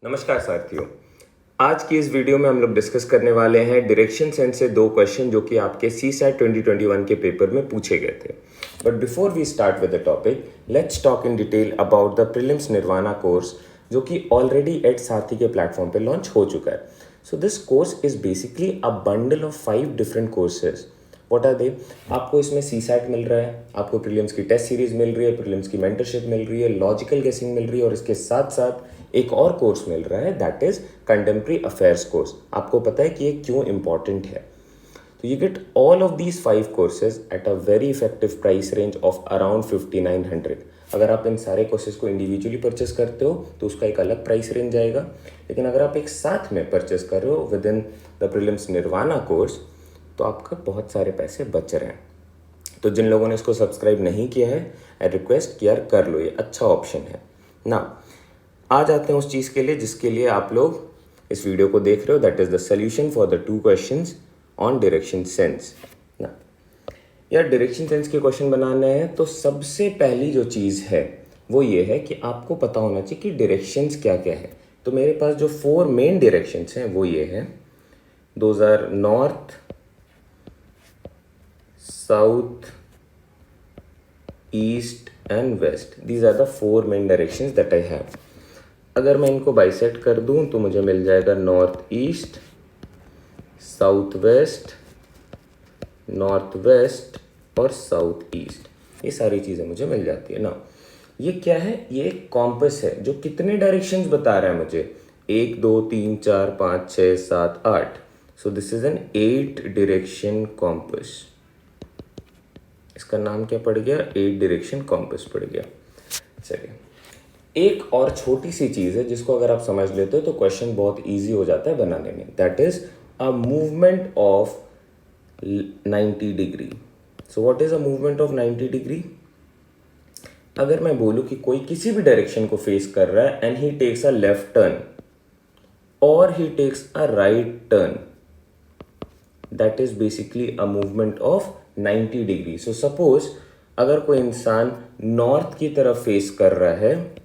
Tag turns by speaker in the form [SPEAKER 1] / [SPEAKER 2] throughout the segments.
[SPEAKER 1] नमस्कार साथियों। आज की इस वीडियो में हम लोग डिस्कस करने वाले हैं डायरेक्शन सेंस से दो क्वेश्चन जो कि आपके CSAT 2021 के पेपर में पूछे गए थे। But before we start with the topic, let's talk in detail about the prelims Nirvana course जो कि ऑलरेडी एट सारथी के प्लेटफॉर्म पे लॉन्च हो चुका है। So this course is basically a bundle of 5 different courses. What are they? आपको इसमें CSAT मिल रहा है, आपको प्रीलिम्स की टेस्ट सीरीज मिल रही है, प्रीलिम्स की मेंटरशिप मिल रही है, लॉजिकल गेसिंग मिल रही है और इसके साथ साथ एक और कोर्स मिल रहा है, that is contemporary affairs course. आपको पता है कि ये क्यों इंपॉर्टेंट है? तो you get all of these 5 courses at a very effective price range of around 5900। अगर आप इन सारे कोर्सेज को इंडिविजुअली परचेस करते हो तो उसका एक अलग प्राइस रेंज जाएगा, लेकिन अगर आप एक साथ में परचेस कर रहे हो within the prelims Nirvana course तो आपका बहुत सारे पैसे बच रहे हैं। तो जिन लोगों ने इसको सब्सक्राइब नहीं किया है, आई रिक्वेस्ट कि यार कर लो, ये अच्छा ऑप्शन है ना। आ जाते हैं उस चीज़ के लिए जिसके लिए आप लोग इस वीडियो को देख रहे हो, that is the solution for the 2 questions on direction sense ना। यार डायरेक्शन सेंस के क्वेश्चन बनाने हैं तो सबसे पहली जो चीज़ है वो ये है कि आपको पता होना चाहिए कि डायरेक्शंस क्या क्या है। तो मेरे पास जो 4 मेन डायरेक्शंस हैं वो ये हैं, those are north, south, east and west. These are the 4 main directions that I have. अगर मैं इनको बाइसेक्ट कर दूं तो मुझे मिल जाएगा north east, south west, north west और साउथ ईस्ट। ये सारी चीज़ें मुझे मिल जाती है ना। ये क्या है? ये एक कॉम्पस है जो कितने डायरेक्शंस बता रहा है मुझे, 1 2 3 4 5 6 7 8। So this is an 8 direction compass. इसका नाम क्या पड़ गया? 8 डायरेक्शन कॉम्पस पड़ गया। चलिए, एक और छोटी सी चीज़ है जिसको अगर आप समझ लेते हो तो क्वेश्चन बहुत इजी हो जाता है बनाने में, that is a movement of 90 degree. So what is a movement of 90 degree? अगर मैं बोलूं कि कोई किसी भी डायरेक्शन को फेस कर रहा है and he takes a left turn और he takes a right turn, that is basically a movement of 90 degree. So suppose अगर कोई इंसान नॉर्थ की तरफ फेस कर रहा है,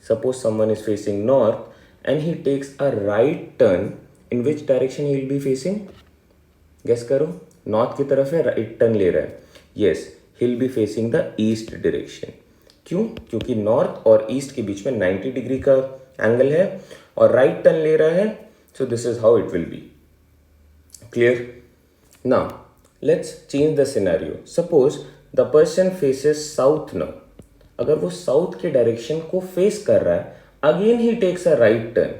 [SPEAKER 1] suppose someone is facing north and he takes a right turn, in which direction he will be facing? Guess करो, north की तरफ है, राइट टर्न ले रहा है। yes, he will be facing the east direction। क्यों? क्योंकि नॉर्थ और ईस्ट के बीच में 90 डिग्री का एंगल है और राइट टर्न ले रहा है। So this is how it will be. Clear? Now let's change the scenario. Suppose the person faces south now. अगर वो साउथ के डायरेक्शन को फेस कर रहा है, again he takes a right turn,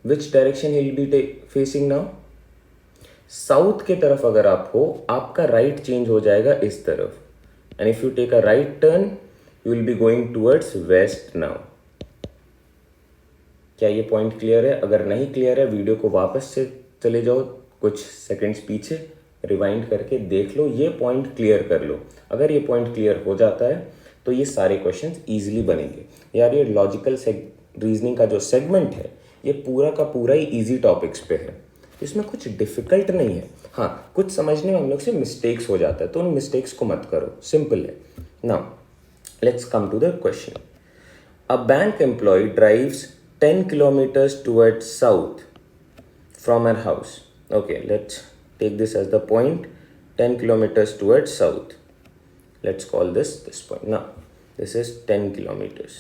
[SPEAKER 1] which direction he will be facing now? South के तरफ अगर आप हो, आपका राइट चेंज हो जाएगा इस तरफ, and if you take a right turn you will be going towards west now. क्या ये पॉइंट क्लियर है? अगर नहीं क्लियर है, वीडियो को वापस से चले जाओ, कुछ सेकंड्स पीछे रिवाइंड करके देख लो, ये पॉइंट क्लियर कर लो। अगर ये पॉइंट क्लियर हो जाता है तो ये सारे क्वेश्चंस इजीली बनेंगे। यार ये लॉजिकल रीजनिंग का जो सेगमेंट है ये पूरा का पूरा ही इजी टॉपिक्स पे है, इसमें कुछ डिफिकल्ट नहीं है। हाँ, कुछ समझने में हम लोग से मिस्टेक्स हो जाता है तो उन मिस्टेक्स को मत करो, सिंपल है। Now let's come to the question. A bank employ drives 10 kilometers towards south from her house. Okay, let's take this as the point, 10 kilometers towards south. Let's call this point. Now, this is 10 kilometers.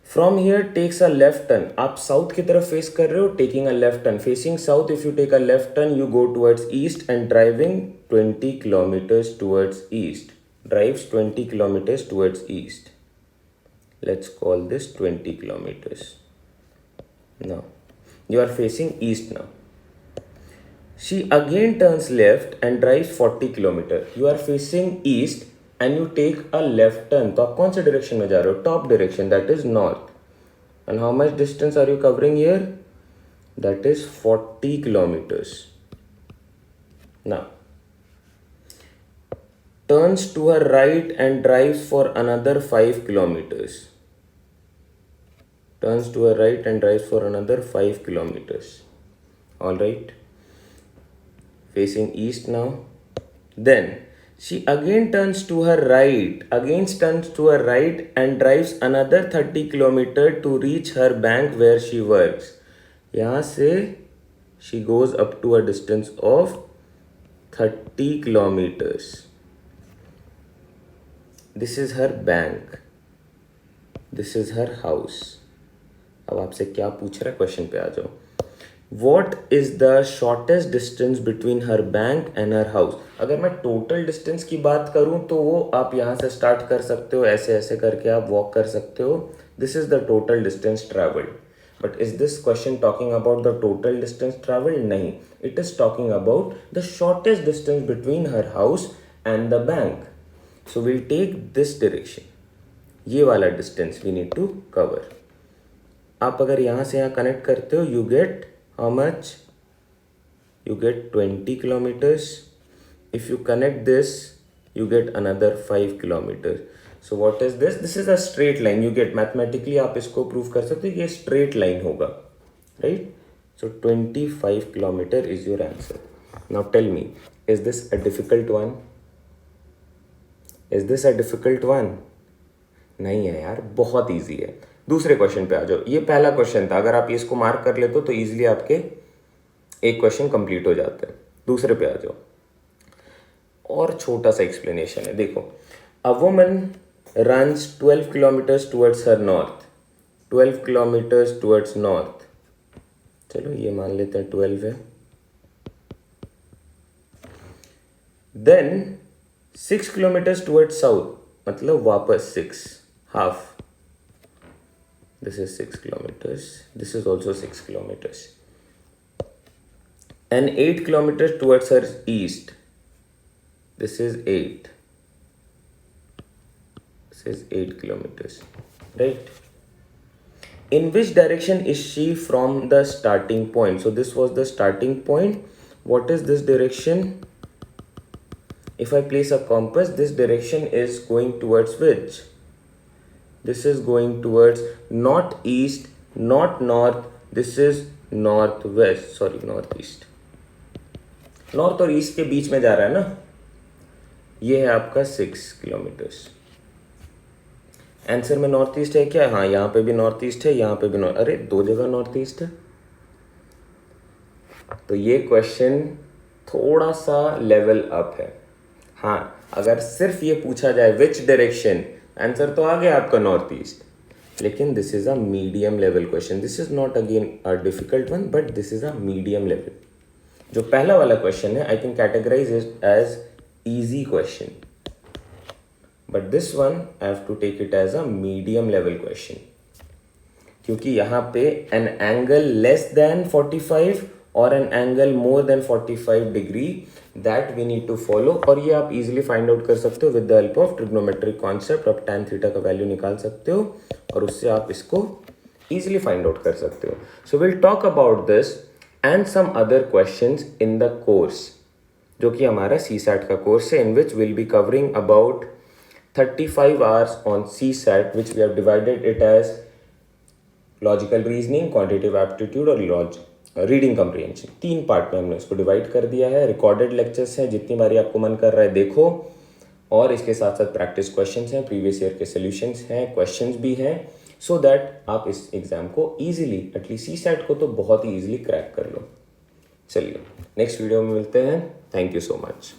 [SPEAKER 1] From here takes a left turn. आप south की तरफ face कर रहे हो, taking a left turn. Facing south, if you take a left turn, you go towards east and driving 20 kilometers towards east. Drives 20 kilometers towards east. Let's call this 20 kilometers. Now, you are facing east now. She again turns left and drives 40 kilometer. You are facing east and you take a left turn. तो आप कौन से direction में जा रहे हो? Top direction, that is north. And how much distance are you covering here? That is 40 kilometers. Now, turns to her right and drives for another 5 kilometers. Turns to her right and drives for another 5 kilometers. All right. Facing east now. Then She again turns to her right, and drives another 30 kilometer to reach her bank where she works. यहाँ से she goes up to a distance of 30 kilometers. This is her bank. This is her house. अब आपसे क्या पूछ रहा है, question पे आ जाओ. What is the shortest distance between her bank and her house? अगर मैं टोटल डिस्टेंस की बात करूं तो वो आप यहाँ से स्टार्ट कर सकते हो, ऐसे ऐसे करके आप वॉक कर सकते हो. This is the total distance travelled. But is this question talking about the total distance travelled? नहीं, it is talking about the shortest distance between her house and the bank. So will take this direction. ये वाला distance we need to cover. आप अगर यहाँ से यहाँ connect करते हो, you get how much? You get 20 kilometers. If you connect this, you get another 5 kilometers. So what is this? This is a straight line. You get mathematically आप इसको prove कर सकते हो कि ये straight line होगा, right? So 25 kilometer is your answer. Now tell me, is this a difficult one? Is this a difficult one? नहीं है यार, बहुत easy है. दूसरे क्वेश्चन पे आ जाओ. ये पहला क्वेश्चन था, अगर आप इसको मार्क कर लेते हो तो इजीली आपके एक क्वेश्चन कंप्लीट हो जाता है. दूसरे पे आ जाओ. और छोटा सा एक्सप्लेनेशन है. देखो, a woman runs 12 kilometres towards her north. 12 kilometres towards north. चलो ये मान लेते हैं 12 है. देन 6 किलोमीटर्स टुवर्ड्स साउथ, मतलब वापस 6, half. This is 6 kilometers. This is also 6 kilometers. And 8 kilometers towards her east. This is 8. This is 8 kilometers. Right? In which direction is she from the starting point? So this was the starting point. What is this direction? If I place a compass, this direction is going towards which? This is going towards not east, not north. This is northwest. Sorry, northeast. North और east के बीच में जा रहा है ना. ये है आपका 6 किलोमीटर्स. आंसर में नॉर्थ ईस्ट है क्या? हाँ, यहाँ पे भी नॉर्थ ईस्ट है, यहाँ पे भी नॉर्थ. अरे दो जगह नॉर्थ ईस्ट है. तो ये क्वेश्चन थोड़ा सा लेवल अप है. हाँ, अगर सिर्फ ये पूछा जाए विच डायरेक्शन, आंसर तो आ गया आपका नॉर्थ ईस्ट. लेकिन this is a medium level question. This is not again a difficult one, but this is a medium level. जो पहला वाला क्वेश्चन है, I can categorise it as easy question, but this one I have to take it as a medium level question, क्योंकि यहाँ पे an angle less than 45 और an angle more than 45 degree that we need to follow. और ये आप easily find out कर सकते हो with the help of trigonometric concept. आप tan थीटा का वैल्यू निकाल सकते हो और उससे आप इसको इजीली फाइंड आउट कर सकते हो. So will talk about this and some other questions in the course, जो कि हमारा CSAT का कोर्स है, in which will be covering about 35 hours on CSAT, which we have divided it as logical reasoning, quantitative aptitude और reading comprehension. 3 part में हमने इसको divide कर दिया है. रिकॉर्डेड लेक्चर्स हैं, जितनी बारी आपको मन कर रहा है देखो, और इसके साथ साथ प्रैक्टिस क्वेश्चंस हैं, प्रीवियस ईयर के सॉल्यूशंस हैं, क्वेश्चंस भी हैं, सो दैट आप इस एग्जाम को ईजिली, एटलीस्ट CSAT को तो बहुत ही ईजिली क्रैक कर लो. चलिए नेक्स्ट वीडियो में मिलते हैं. Thank you so much.